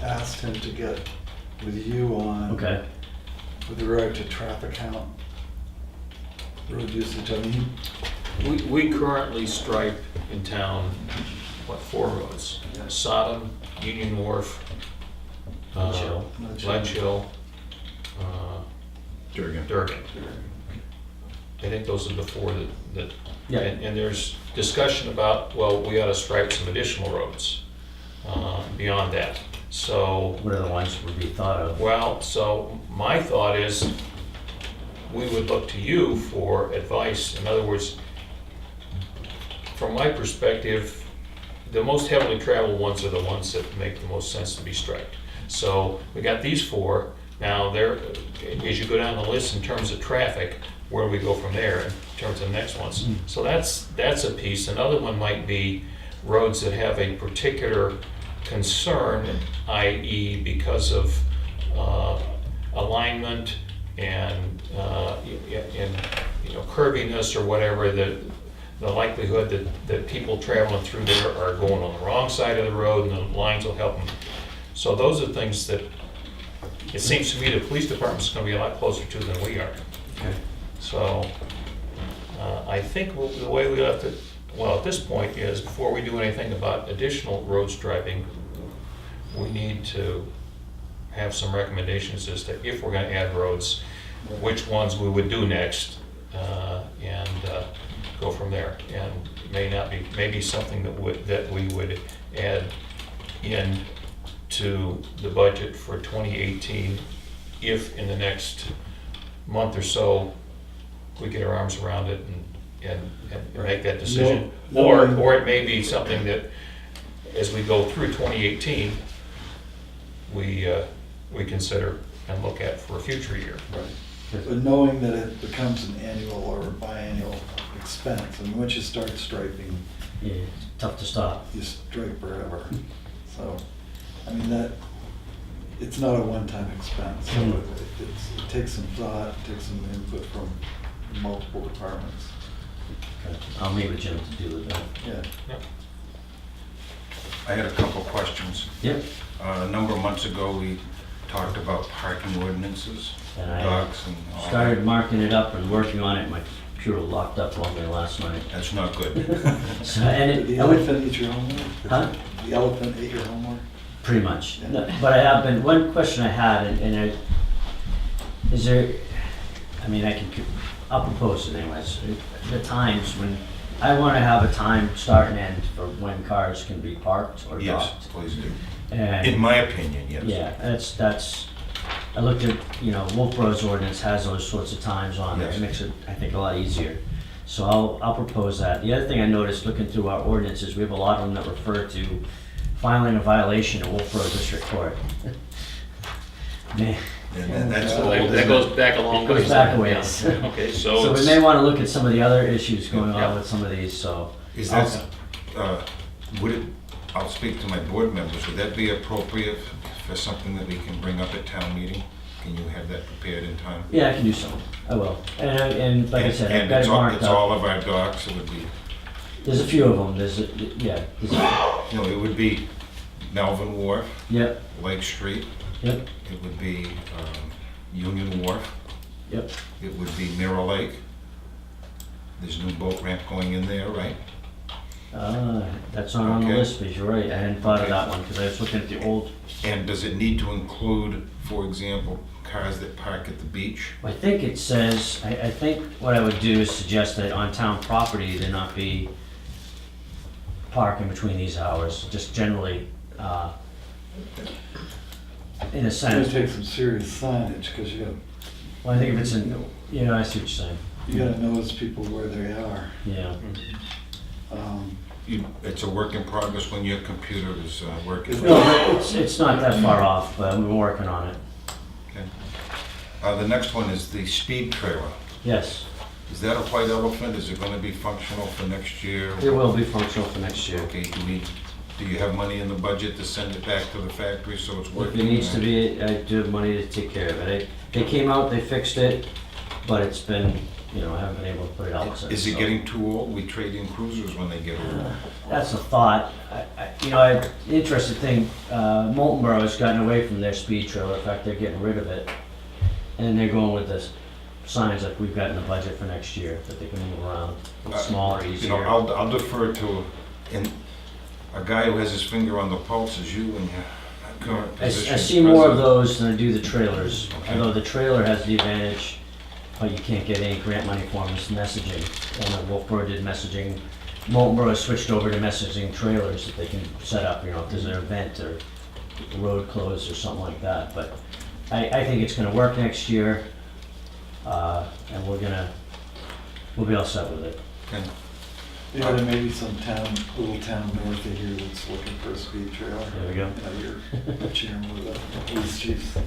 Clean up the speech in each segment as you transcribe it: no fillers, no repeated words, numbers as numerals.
asked him to get with you on, Okay. with regard to traffic count, road usage. I mean, We currently stripe in town, what, 4 roads? Sodom, Union Wharf, Ledge Hill. Ledge Hill, Durgan. I think those are the 4 that, Yeah. and there's discussion about, well, we ought to stripe some additional roads beyond that. So, What are the ones that would be thought of? well, so my thought is, we would look to you for advice. In other words, from my perspective, the most heavily traveled ones are the ones that make the most sense to be striped. So we got these 4. Now, there, as you go down the list in terms of traffic, where do we go from there in terms of the next ones? So that's a piece. Another one might be roads that have a particular concern, i.e. because of alignment and curviness or whatever, the likelihood that people traveling through there are going on the wrong side of the road, and the lines will help them. So those are things that it seems to me the police department's going to be a lot closer to than we are. Okay. So I think the way we left it, well, at this point, is before we do anything about additional road striping, we need to have some recommendations as to if we're going to add roads, which ones we would do next, and go from there. And maybe something that we would add in to the budget for 2018, if in the next month or so we get our arms around it and make that decision. Or it may be something that, as we go through 2018, we consider and look at for a future year. right. But knowing that it becomes an annual or biannual expense, I mean, once you start striping, Yeah, it's tough to stop. you stripe forever. So, I mean, it's not a one-time expense. So it takes some thought, it takes some input from multiple departments. Okay. I'll meet with Jim to do with that. Yeah. I had a couple questions. Yep. A number of months ago, we talked about parking ordinances, And I docks and all started that. marking it up and working on it. My computer locked up on me last night. That's not good. So, and The it, I would, elephant eat your homework? Huh? The elephant ate your homework? pretty much. Yeah. No, but I have been, one question I had, is there, I mean, I'll propose it anyways. The times when, I want to have a time, start and end for when cars can be parked or Yes, docked. please do. And In my opinion, yes. yeah, that's, I looked at, Wolfborough's ordinance has those sorts of times on there. Yes. It makes it, I think, a lot easier. So I'll propose that. The other thing I noticed looking through our ordinances, we have a lot of them that refer to filing a violation at Wolfboro District Court. Man, And that's So the whole that goes back a long It goes ways. back a then, ways. yeah. Okay, so so we may want to look at some of the other issues going Yeah. on with some of these, so. Is that, would it, I'll speak to my board members, would that be appropriate for something that we can bring up at town meeting? Can you have that prepared in time? Yeah, I can do some. I will. And like I said, I've And got it marked it's all up. of our docks, it would be, There's a few of them. There's it would be Melvin Wharf, yep, Lake Street, yep, it would be Union Wharf, yep. it would be Mirror Lake. There's a new boat ramp going in there, right? That's not on the Okay. list, but you're right. I hadn't thought of Okay. that one because I was looking at the old. And does it need to include, for example, cars that park at the beach? I think it says, I think what I would do is suggest that on town property, there not be parking between these hours, just generally, in a It's gonna sense. take some serious signage, because Well, I think if it's in, I see what you're saying. you gotta notice people where they are. Yeah. It's a work in progress when your computer is working. No, it's not that far off, but we're working on it. Okay. The next one is the speed trailer. Yes, Is that a white elephant? Is it going to be functional for next year? it will be functional for next year. Okay, do you have money in the budget to send it back to the factory so it's If working? it needs to be, I do have money to take care of it. They came out, they fixed it. but it's been, I haven't been able to put it out since. Is it so. getting too old? We trade in cruisers when they get old. That's a thought. Interesting thing, Moultonborough has gotten away from their speed trailer. In fact, they're getting rid of it. And they're going with this signs like we've got in the budget for next year that they can move around. It's smaller, easier. I'll defer to a guy who has his finger on the pulse as you in your current I position. see more of President. those than I do the trailers. Okay. Although the trailer has the advantage, you can't get any grant money for them, is messaging. And Wolfboro did messaging. Moultonborough has switched over to messaging trailers that they can set up, if there's an event or a road closed or something like that. But I think it's gonna work next year, and we'll be all set with it. Okay. Yeah, there may be some little town north of here that's looking for a speed trailer. There we go. You're cheering with the police chiefs.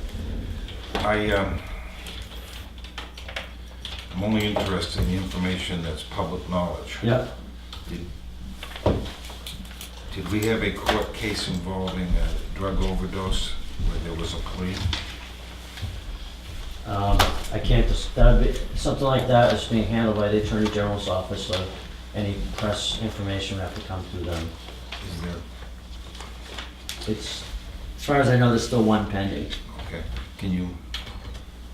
I'm only interested in the information that's public knowledge. Yep. Did we have a court case involving a drug overdose where there was a plea? I can't, something like that is being handled by the Attorney General's office, so any press information would have to come through them. Is there, It's, as far as I know, there's still one pending. okay, can you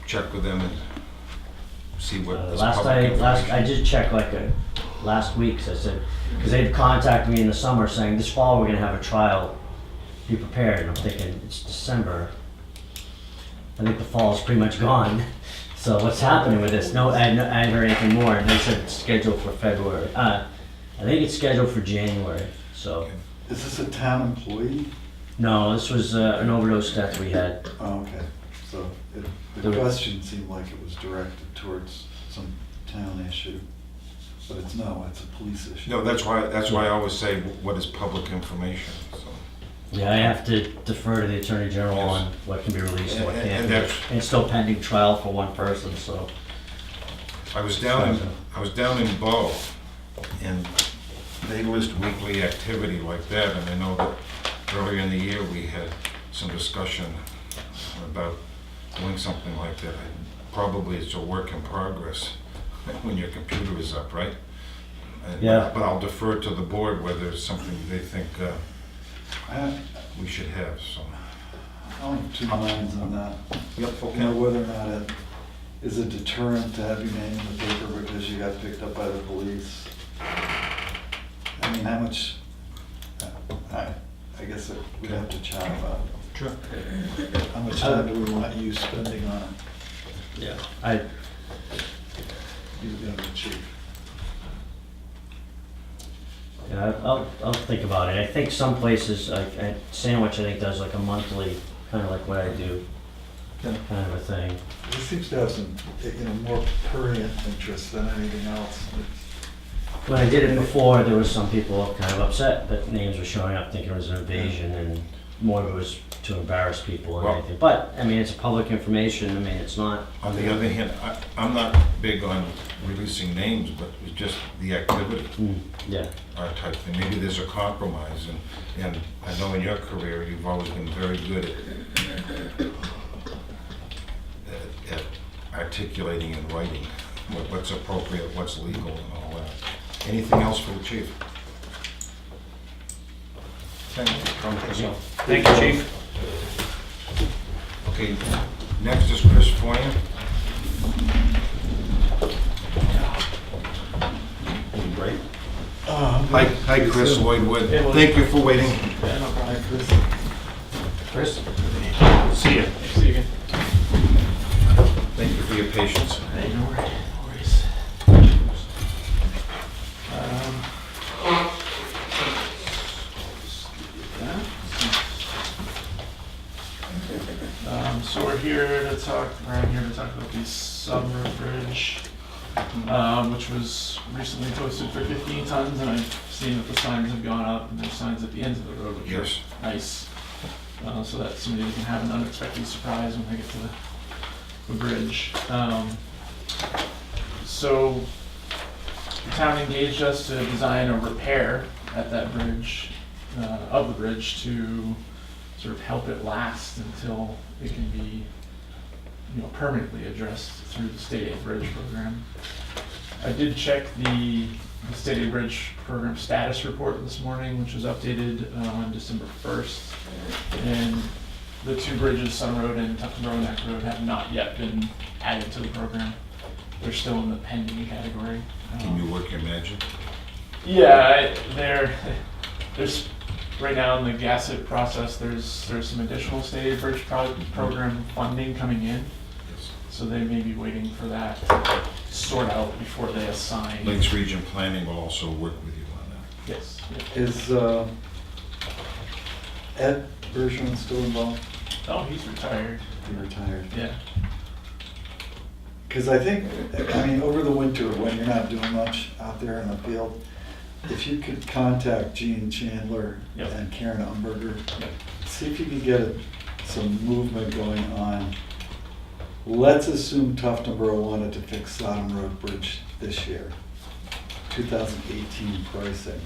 check with them and see what this I public information? did check last week, so I said, because they'd contacted me in the summer saying, this fall we're gonna have a trial, be prepared, and I'm thinking, it's December. I think the fall's pretty much gone, so what's happening with this? No, I hadn't heard anything more, and they said it's scheduled for February. I think it's scheduled for January, so. Okay. Is this a town employee? No, this was an overdose death we had. Oh, okay. So the question seemed like it was directed towards some town issue, but it's a police issue. No, that's why I always say, what is public information, so. Yeah, I have to defer to the Attorney General Yes. on what can be released and what And can't. that's- And it's still pending trial for one person, so. I was down in Bow, and they list weekly activity like that, and I know that earlier in the year, we had some discussion about doing something like that. Probably it's a work in progress when your computer is up, right? Yeah. But I'll defer to the board whether it's something they think I we should have, so. I have two minds on that. Yep, Whether or not it is a deterrent to have your name in the paper because you got picked up by the police. I mean, how much, I guess we'd have to chat about Sure. how much time do we want you spending on it, Yeah. you the chief. Yeah, I'll think about it. I think some places, like Sandwich, I think does like a monthly, kind of like what I do, Yeah. kind of a thing. It seems to have some, more prurient interest than anything else. When I did it before, there was some people kind of upset that names were showing up thinking it was an invasion, and more of it was to embarrass people and Well- anything. But, I mean, it's public information. I mean, it's not, On the other hand, I'm not big on releasing names, but it's just the activity. yeah. Type thing. Maybe there's a compromise, and I know in your career, you've always been very good at articulating and writing what's appropriate, what's legal, and all that. Anything else for the chief? Thank you, Chief. Okay, next is Chris Foyer. Great. Hi, Chris Lloyd Wood. Thank you for waiting. Hi, Chris. Chris? See you. See you again. Thank you for your patience. Hey, no worries. So we're here to talk, about the Summer Bridge, which was recently posted for 15 tons, and I've seen that the signs have gone up, and there's signs at the ends of the road, which Yes. are nice. So that somebody can have an unexpected surprise when they get to the bridge. So the town engaged us to design a repair at that bridge, of the bridge, to sort of help it last until it can be permanently addressed through the state aid bridge program. I did check the state aid bridge program status report this morning, which was updated on December 1st. And the two bridges, Sun Road and Tufton Neck Road, have not yet been added to the program. They're still in the pending category. Can you work your magic? Yeah, there's right now in the GASIT process. There's some additional state aid bridge program funding coming in, Yes. so they may be waiting for that to sort out before they assign. Lakes Region Planning will also work with you on that. Yes. Is Ed Bergeron still involved? Oh, he's retired. He retired. Yeah. Because I think, I mean, over the winter, when you're not doing much out there in the field, if you could contact Gene Chandler Yep. and Karen Umberger, Yep. see if you could get some movement going on. Let's assume Tuftonboro wanted to fix Sodom Road Bridge this year, 2018 pricing,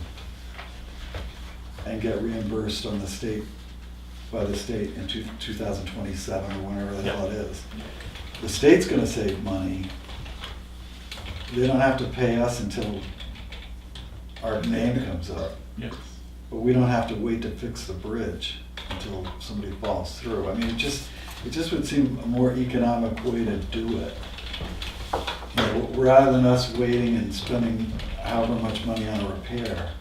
and get reimbursed on the state, by the state in 2027 or whenever the hell it is. The state's gonna save money. They don't have to pay us until our name comes up, Yes. but we don't have to wait to fix the bridge until somebody falls through. I mean, it just would seem a more economic way to do it. You know, rather than us waiting and spending however much money on a repair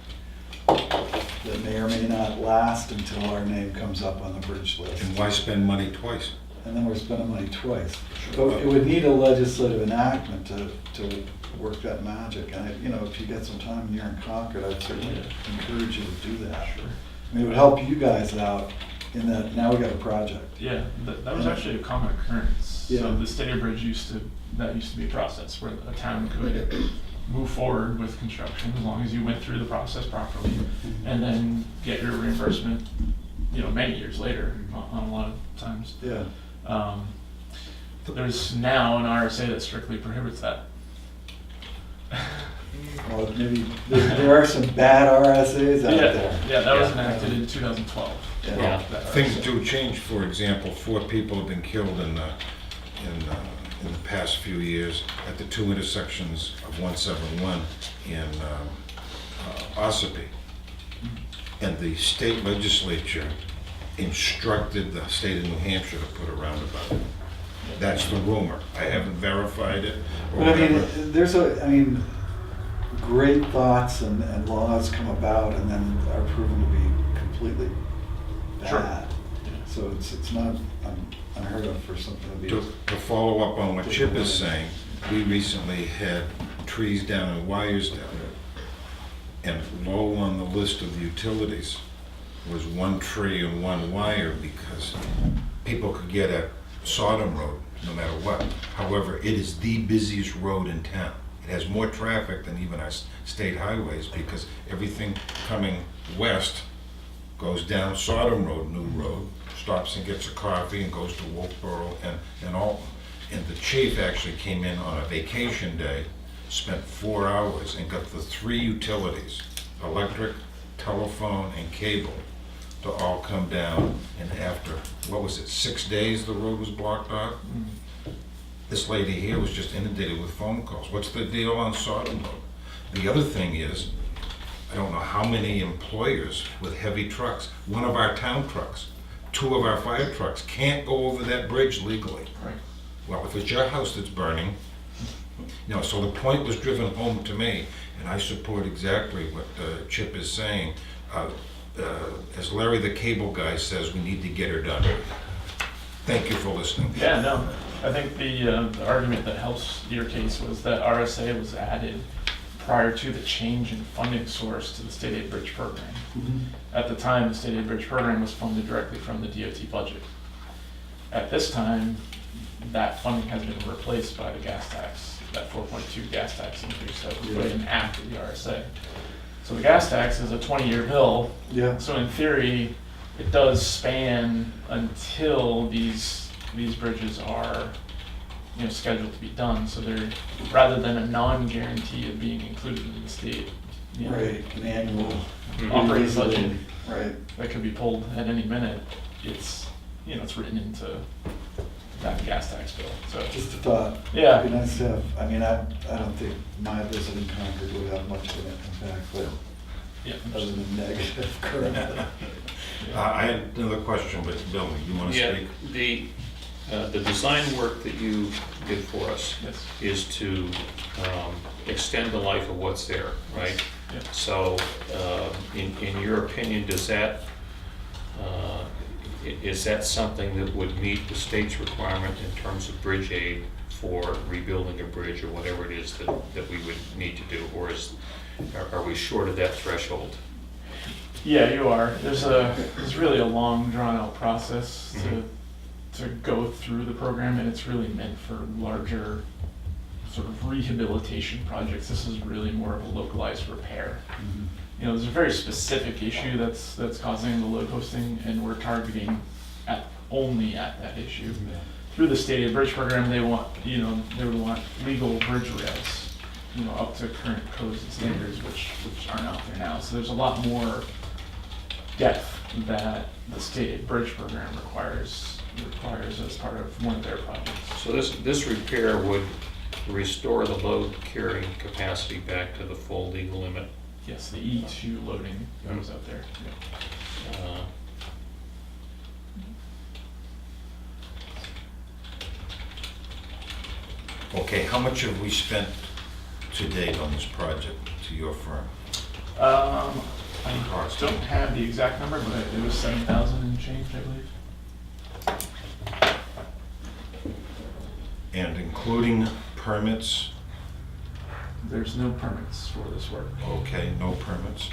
that may or may not last until our name comes up on the bridge list. And why spend money twice? And then we're spending money twice. But it would need a legislative enactment to work that magic. And, if you get some time and you're in Concord, I'd certainly encourage you to do that. Sure. I mean, it would help you guys out in that now we got a project. Yeah, that was actually a common occurrence. Yeah. So the state aid bridge used to be a process where a town could move forward with construction as long as you went through the process properly, and then get your reimbursement, many years later on a lot of times. Yeah. There's now an RSA that strictly prohibits that. Well, maybe there are some bad RSAs out there. Yeah, that was Yeah. enacted in 2012. Yeah. That Things RSA. do change. For example, 4 people have been killed in the past few years at the 2 intersections of 171 in Ossipee. And the state legislature instructed the state of New Hampshire to put a roundabout. That's the rumor. I haven't verified it or But I whatever. mean, great thoughts and laws come about and then are proven to be completely Sure. bad. So it's not unheard of for something to be. To follow up on what Chip is saying, we recently had trees down and wires down. And low on the list of the utilities was 1 tree and 1 wire because people could get at Sodom Road no matter what. However, it is the busiest road in town. It has more traffic than even our state highways because everything coming west goes down Sodom Road, New Road, stops and gets a coffee and goes to Wolfboro and all. And the chief actually came in on a vacation day, spent 4 hours and got the 3 utilities, electric, telephone, and cable, to all come down. And after, 6 days the road was blocked off? This lady here was just inundated with phone calls. What's the deal on Sodom Road? The other thing is, I don't know how many employers with heavy trucks, 1 of our town trucks, 2 of our fire trucks can't go over that bridge legally. Right. Well, if it's your house that's burning, so the point was driven home to me, and I support exactly what Chip is saying. As Larry the cable guy says, we need to get her done. Thank you for listening. Yeah, no, I think the argument that helps your case was that RSA was added prior to the change in funding source to the state aid bridge program. Mhm. At the time, the state aid bridge program was funded directly from the DOT budget. At this time, that funding has been replaced by the gas tax, that 4.2 gas tax increase that was put in after the RSA. So the gas tax is a 20-year bill, Yeah. so in theory, it does span until these bridges are, scheduled to be done. So they're, rather than a non-guarantee of being included in the state, Right, an annual. operating budget Right. that could be pulled at any minute, it's, it's written into that gas tax bill, so. Just a thought. Yeah. It'd be nice to have, I mean, I don't think my visiting Concord would have much of an impact, but Yeah. other than negative currently. I had another question, but Bill, you want to Yeah, speak? the design work that you did for us Yes. is to extend the life of what's there, right? Yeah. So, in your opinion, does that, is that something that would meet the state's requirement in terms of bridge aid for rebuilding a bridge or whatever it is that we would need to do? Or are we short of that threshold? Yeah, you are. There's really a long drawn out process to go through the program, and it's really meant for larger sort of rehabilitation projects. This is really more of a localized repair. You know, there's a very specific issue that's causing the load posting, and we're targeting only at that issue. Through the State Aid Bridge Program, they would want legal bridge rails, up to current codes and standards, which aren't out there now. So there's a lot more depth that the State Aid Bridge Program requires as part of one of their projects. So this repair would restore the load carrying capacity back to the full legal limit? Yes, the E2 loading goes out there. Uh, Okay, how much have we spent to date on this project, to your firm? I don't have the exact number, but it was 7,000 and change, I believe. And including permits? There's no permits for this work. Okay, no permits.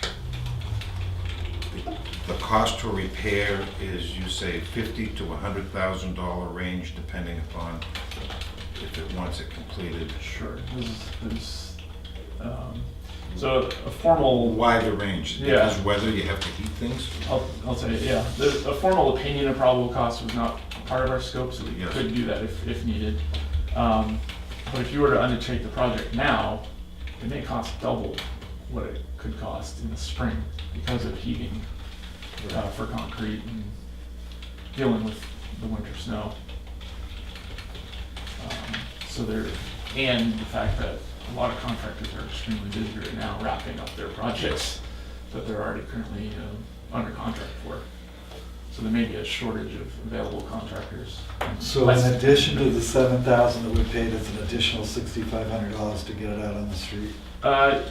The cost to repair is, you say, $50,000 to $100,000 range, depending upon if it wants it completed. Sure. So a formal, Why the range? Yeah. Because whether you have to heat things? I'll tell you, yeah. A formal opinion of probable cost was not part of our scope, so we Yes. could do that if needed. But if you were to undertake the project now, it may cost double what it could cost in the spring because of heating for concrete and dealing with the winter snow. And the fact that a lot of contractors are extremely busy right now wrapping up their projects that they're already currently under contract for. So there may be a shortage of available contractors. So in addition to the 7,000 that we paid, it's an additional $6,500 to get it out on the street?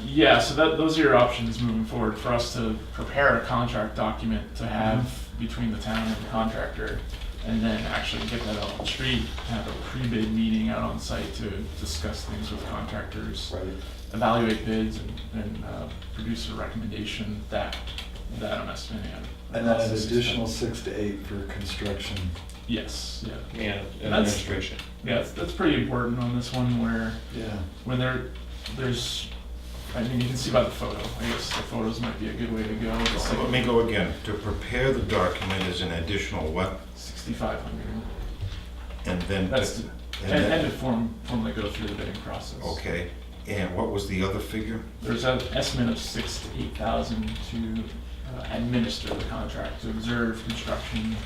Yeah, so those are your options moving forward for us to prepare a contract document to have between the town and the contractor, and then actually get that out on the street, have a pre-bid meeting out on site to discuss things with contractors, Right. evaluate bids, and produce a recommendation that I'm estimating. And then an additional 6 to 8 for construction. Yes, yeah. And That's- administration. Yeah, that's pretty important on this one where Yeah. when there's, I mean, you can see by the photo. I guess the photos might be a good way to go. It's So let me go again. To prepare the document is an additional what? 6,500. And then, That's to- to, and and then, to formally go through the bidding process. okay. And what was the other figure? There's an estimate of 6,000 to 8,000 to administer the contract, to observe construction.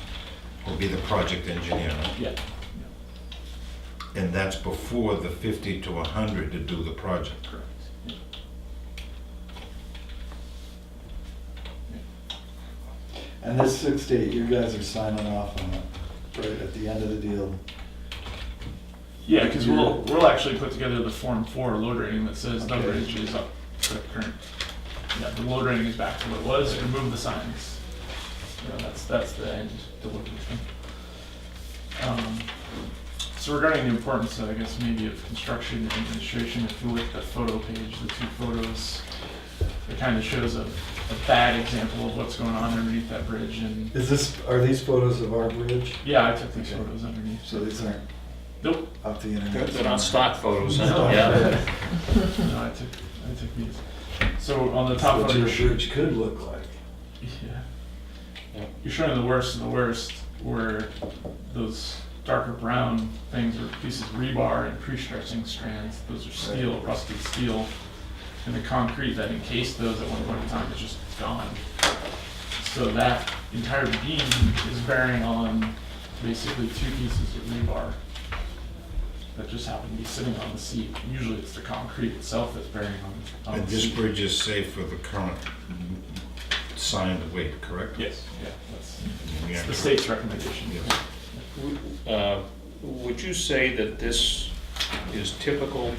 Will be the project engineer. Yeah. And that's before the 50 to 100 to do the project. Correct. Yeah. And this 6 to 8, you guys are signing off on it, right, at the end of the deal? Yeah, because we'll actually put together the Form 4 load rating that says the Okay. bridge is up to current. Yeah, the load rating is back to what it was, remove the signs. That's the end delivery. So regarding the importance, I guess, maybe of construction and administration, if you look at the photo page, the two photos, it kind of shows a bad example of what's going on underneath that bridge. And Are these photos of our bridge? yeah, I took these photos underneath. So these aren't Nope. off the internet? They're not stock photos, huh? No. Yeah. No, I took these. So on the top That's what photo, your you're bridge could look like. Yeah. you're showing the worst of the worst, where those darker brown things are pieces of rebar and pre-stressing strands. Those are steel, rusted steel. And the concrete that encased those at one point in time is just gone. So that entire beam is bearing on basically two pieces of rebar that just happened to be sitting on the seat. Usually it's the concrete itself that's bearing on And the this seat. bridge is safe for the current signed weight, correct? Yes, yeah, that's Yeah. the state's recommendation. Yes. Would you say that this is typical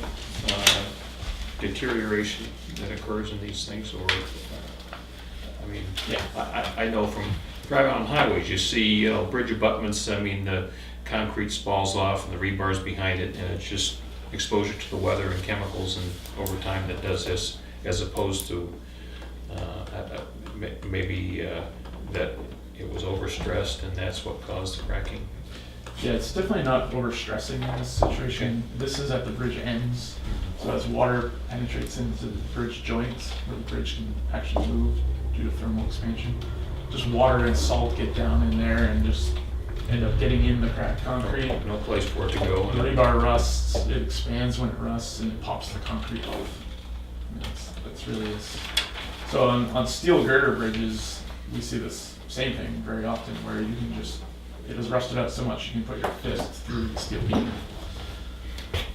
deterioration that occurs in these things, or, I mean, Yeah. I know from driving on highways, you see, you know, bridge abutments, I mean, the concrete falls off and the rebar's behind it, and it's just exposure to the weather and chemicals and over time that does this, as opposed to maybe that it was overstressed and that's what caused the cracking. Yeah, it's definitely not overstressing in this situation. This is at the bridge ends, so as water penetrates into the bridge joints, where the bridge can actually move due to thermal expansion, just water and salt get down in there and just end up getting in the cracked concrete. No place for it to go. The rebar rusts, it expands when it rusts, and it pops the concrete off. And that's really is. So on steel girder bridges, we see this same thing very often, where you can just, it has rusted out so much, you can put your fist through the steel beam.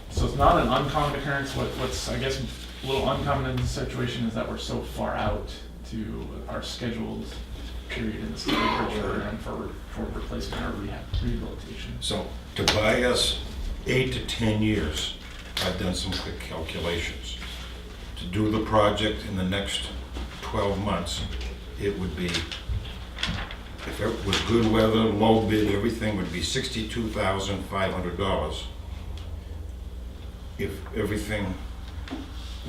So it's not an uncommon occurrence. What's, I guess, a little uncommon in this situation is that we're so far out to our scheduled period in the steel bridge program for replacement or rehabilitation. So to buy us 8 to 10 years, I've done some quick calculations. To do the project in the next 12 months, it would be, if it was good weather, low bid, everything would be $62,500. If everything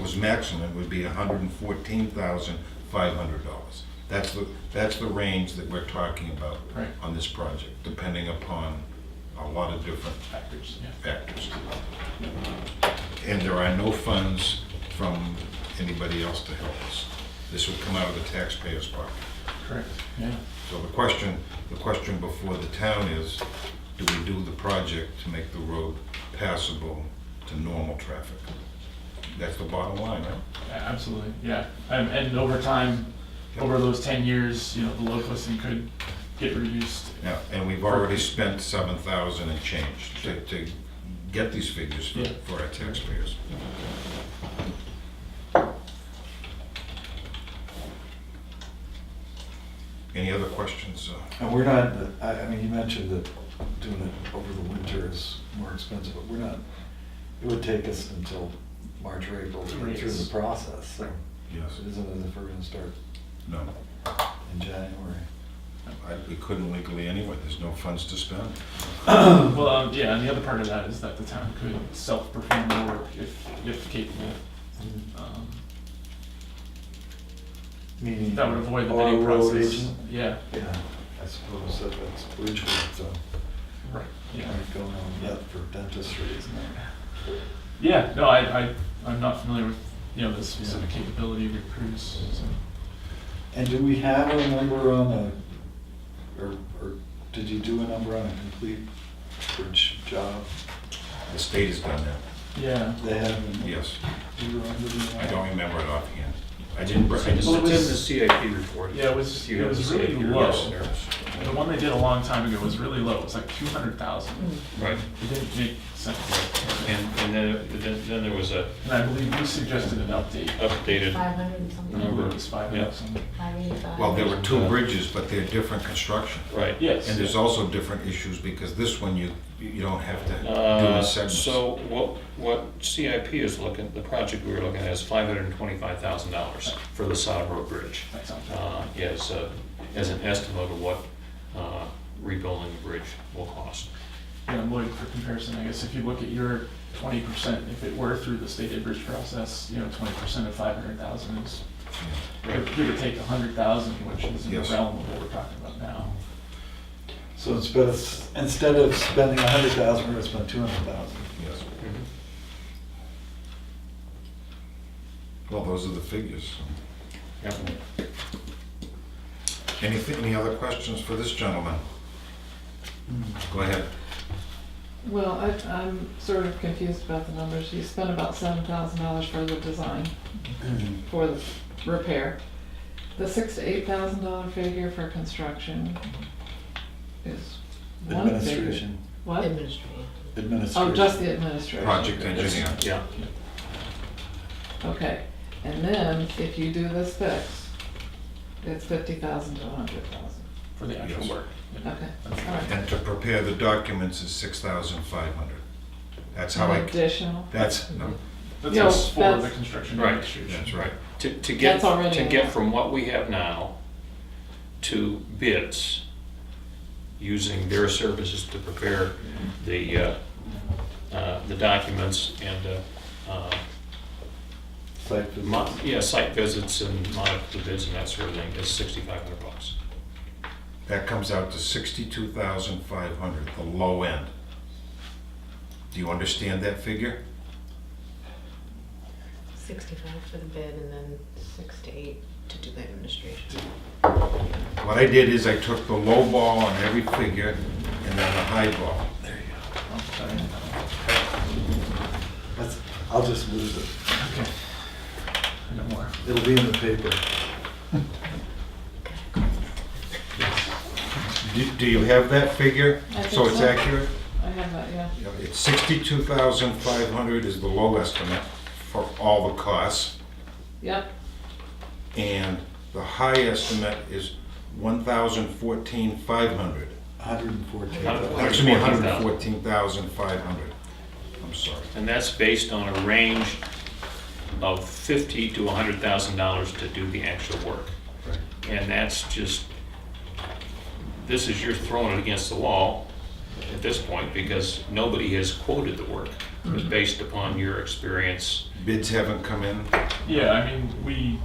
was maximum, it would be $114,500. That's the range that we're talking about Right. on this project, depending upon a lot of different Factors, yeah. factors. And there are no funds from anybody else to help us. This would come out of the taxpayers' pocket. Correct, yeah. So the question before the town is, do we do the project to make the road passable to normal traffic? That's the bottom line, right? Yeah, absolutely, yeah. And over time, over those 10 years, you know, the load listing could get reduced. Yeah, and we've already spent $7,000 and change to get these figures for our taxpayers. Any other questions? And we're not, I mean, you mentioned that doing it over the winter is more expensive, but we're not, it would take us until March or April to get through the process, so Yes. it isn't as if we're gonna start No. in January. We couldn't legally anyway, there's no funds to spend. Well, yeah, and the other part of that is that the town could self-perform the work if capable. Meaning. That would avoid the our bidding road process. agent? Yeah, Yeah, I suppose that's bridge work, so. right, yeah. Aren't going on yet for dentistry, isn't it? Yeah, no, I'm not familiar with, you know, the specific capability of your crews, so. And do we have a number on or did you do a number on a complete bridge job? The state has done that, Yeah. They haven't. yes. Do you remember doing that? I don't remember it offhand. I didn't, It's Well, it in was- the CIP report. Yeah, it was You have really the CIP low. report. The one they did a long time ago was really low, it was like 200,000. Right, It didn't make sense. and then there was a And I believe we suggested an update. updated 500 and something. Number. It was 500,000. 585. well, there were two bridges, but they're different construction. right. Yes. And there's also different issues because this one you don't have to do in segments. So what CIP is looking, the project we were looking at is $525,000 for the Sod Road Bridge. That sounds right. Yes, as an estimate of what rebuilding the bridge will cost. And Lloyd, for comparison, I guess if you look at your 20%, if it were through the state aid bridge process, you know, 20% of 500,000 is, give or take 100,000, which is in the Yes. realm of what we're talking about now. So instead of spending 100,000, we're gonna spend 200,000. Yes. Well, those are the figures. Yep. Any other questions for this gentleman? Go ahead. Well, I'm sort of confused about the numbers. You spent about $7,000 for the design, for the repair. The $6,000 to $8,000 figure for construction is one figure. Administration. What? Administrative. administration. Oh, just the administration. Project engineer. Yeah, Okay, and then if you do this fix, it's 50,000 to 100,000. For the actual Yes. work. Yeah. Okay, That's all right. And to prepare the documents is 6,500. That's how I, Additional, that's, no, That's No, just for the that's- construction Right. administration. that's right. to get, That's already to in get there. from what we have now to bids, using their services to prepare the documents and, Site visit. site visits and monitor the bids and that sort of thing, is $6,500. That comes out to 62,500, the low end. Do you understand that figure? 65 for the bid and then 6 to 8 to do the administration. What I did is I took the low ball on every figure and then the high ball. Oh, sorry. I'll just lose it. Okay. I got more. It'll be in the paper. Do you have that figure? I think So it's so. accurate? I have that, yeah. Yeah, it's 62,500 is the low estimate for all the costs, Yep, and the high estimate is 1,014,500. 114. Excuse me, 114,500. I'm sorry. And that's based on a range of $50,000 to $100,000 to do the actual work. Right. And that's just, this is, you're throwing it against the wall at this point because nobody has quoted the work. It's based upon your experience. Bids haven't come in? Yeah, I mean, we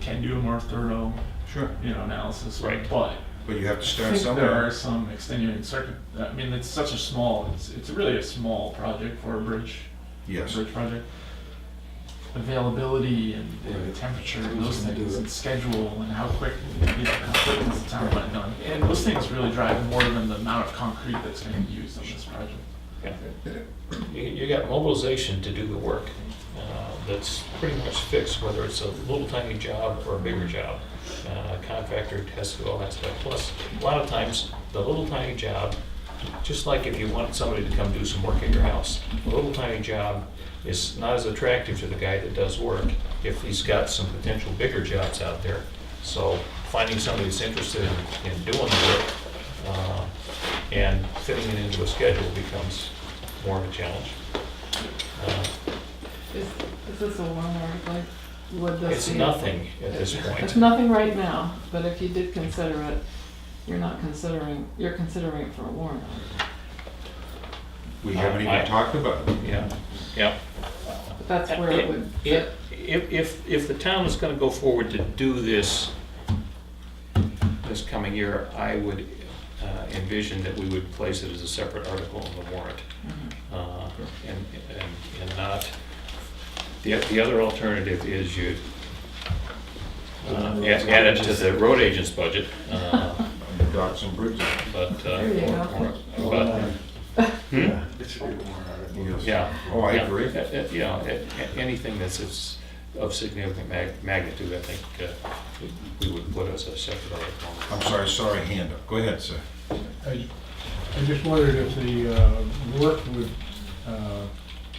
can do a more thorough, Sure. analysis. Right. But But you have to I start think there somewhere. are some extenuating I mean, it's such a small, it's really a small project for a bridge. Yes. Bridge project. Availability and Right. temperature and Who's those gonna do things it? and schedule and how quick, how quick is the town getting done. And those things really drive more than the amount of concrete that's gonna be used on this project. You got mobilization to do the work that's pretty much fixed, whether it's a little tiny job or a bigger job. Contractor has to do all that stuff. Plus, a lot of times, the little tiny job, just like if you want somebody to come do some work at your house, a little tiny job is not as attractive to the guy that does work if he's got some potential bigger jobs out there. So finding somebody that's interested in doing the work and fitting it into a schedule becomes more of a challenge. is this a warrant article? Would this It's be- nothing at this It's point. nothing right now, but if you did consider it, you're considering it for a warrant article. We haven't even I- talked about it. Yeah, yeah. But that's where it would fit. If the town is gonna go forward to do this coming year, I would envision that we would place it as a separate article on the warrant. And not, the other alternative is you add it to the road agent's budget, The docks and bridges. but, There you go. Yeah, it should be a warrant article. Yes. yeah. Oh, I Yeah. agree. Anything that's of significant magnitude, I think we would put as a separate article. I'm sorry, I saw a hand up. Go ahead, sir. I just wondered if the work would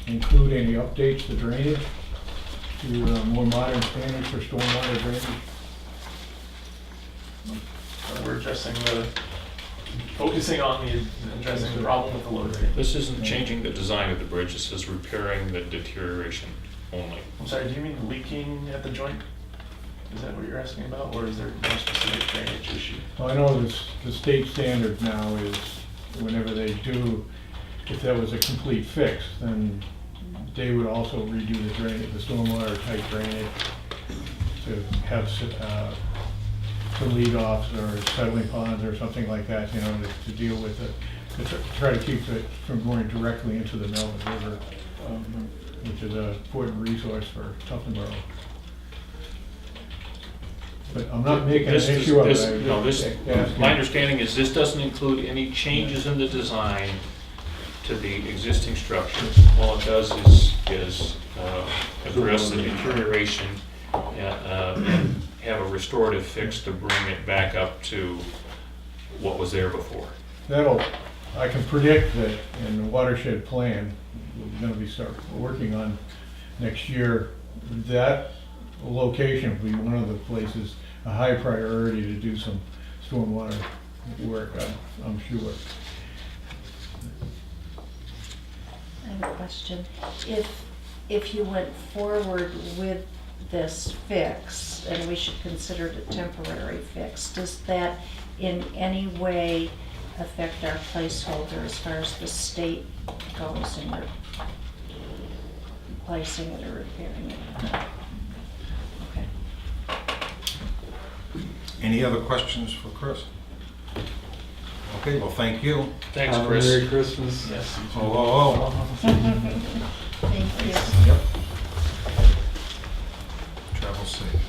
include any updates to drainage to more modern standards for stormwater drainage. We're focusing on addressing the problem with the load rate. This isn't changing the design of the bridge, this is repairing the deterioration only. I'm sorry, do you mean leaking at the joint? Is that what you're asking about, or is there more specific drainage issue? Well, I know the state standard now is whenever they do, if that was a complete fix, then they would also redo the drainage, the stormwater type drainage to have some lead offs or settling ponds or something like that, to deal with it, to try to keep it from going directly into the Melvin River, which is an important resource for Tuftonboro. But I'm not making an issue of it. No, this, Yeah. my understanding is this doesn't include any changes in the design to the existing structure. All it does is address the deterioration and have a restorative fix to bring it back up to what was there before. That'll I can predict that in the watershed plan, we're gonna start working on next year, that location will be one of the places, a high priority to do some stormwater work, I'm sure. I have a question. If you went forward with this fix, and we should consider it a temporary fix, does that in any way affect our placeholder as far as the state goes in replacing it or repairing it? Okay. Any other questions for Chris? Okay, well, thank you. Thanks, Have a Chris. Merry Christmas. Yes. Oh, Thank you. Yep. Travel safe.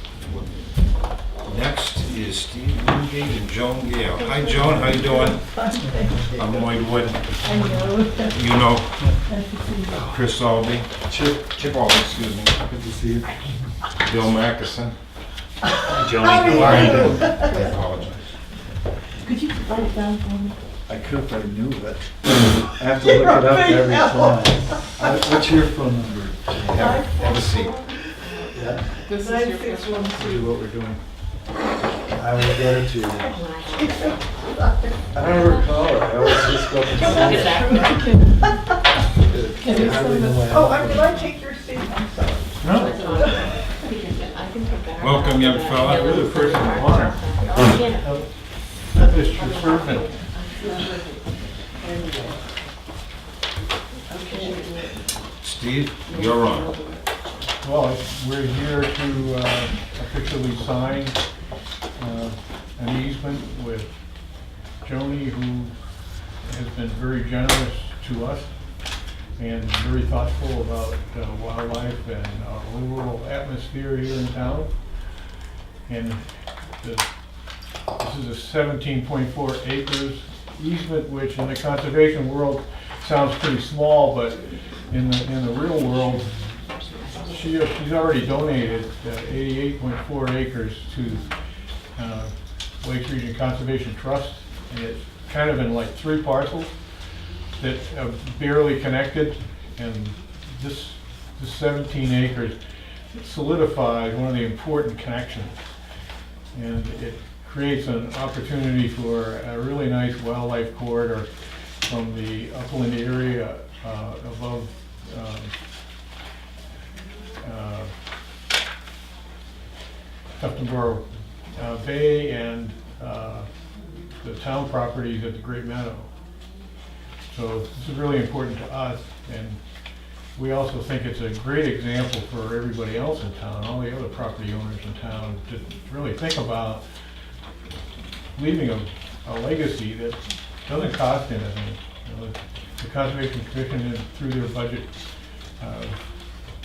Next is Steve Wingate and Joan Gale. Hi, Joan, how you doing? I'm Lloyd Wood. You know Chris Albee. Chip Albee, excuse me. Good to see you. Bill Mackerson. Joni, how are you? I apologize. Could you write it down for me? I could if I knew it. I have to look it up every time. What's your phone number? Have a seat. Yeah, This is your first one, see what we're doing. I will get it to you. I don't recall it. I always just go and Look see at it. that. Can you I really send know it? why. Oh, did I take your seat? I'm sorry. I can take that. Welcome, young fella. You're the person of honor. Yeah. This your servant. Steve, you're on. Well, we're here to officially sign an easement with Joni, who has been very generous to us and very thoughtful about wildlife and our rural atmosphere here in town. And this is a 17.4 acres easement, which in the conservation world sounds pretty small, but in the real world, she's already donated 88.4 acres to Lakes Region Conservation Trust, and it's kind of in like 3 parcels that are barely connected, and this 17 acres solidifies one of the important connections, and it creates an opportunity for a really nice wildlife corridor from the upland area above Tuftonboro Bay and the town properties at the Great Meadow. So this is really important to us, and we also think it's a great example for everybody else in town, all the other property owners in town, to really think about leaving a legacy that doesn't cost anything. You know, the Conservation Commission, through their budget,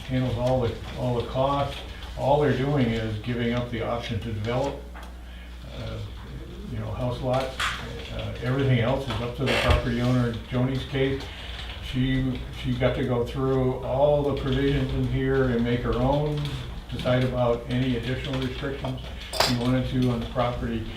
handles all the costs. All they're doing is giving up the option to develop, house lots. Everything else is up to the property owner. In Joni's case, she got to go through all the provisions in here and make her own, decide about any additional restrictions she wanted to on the property.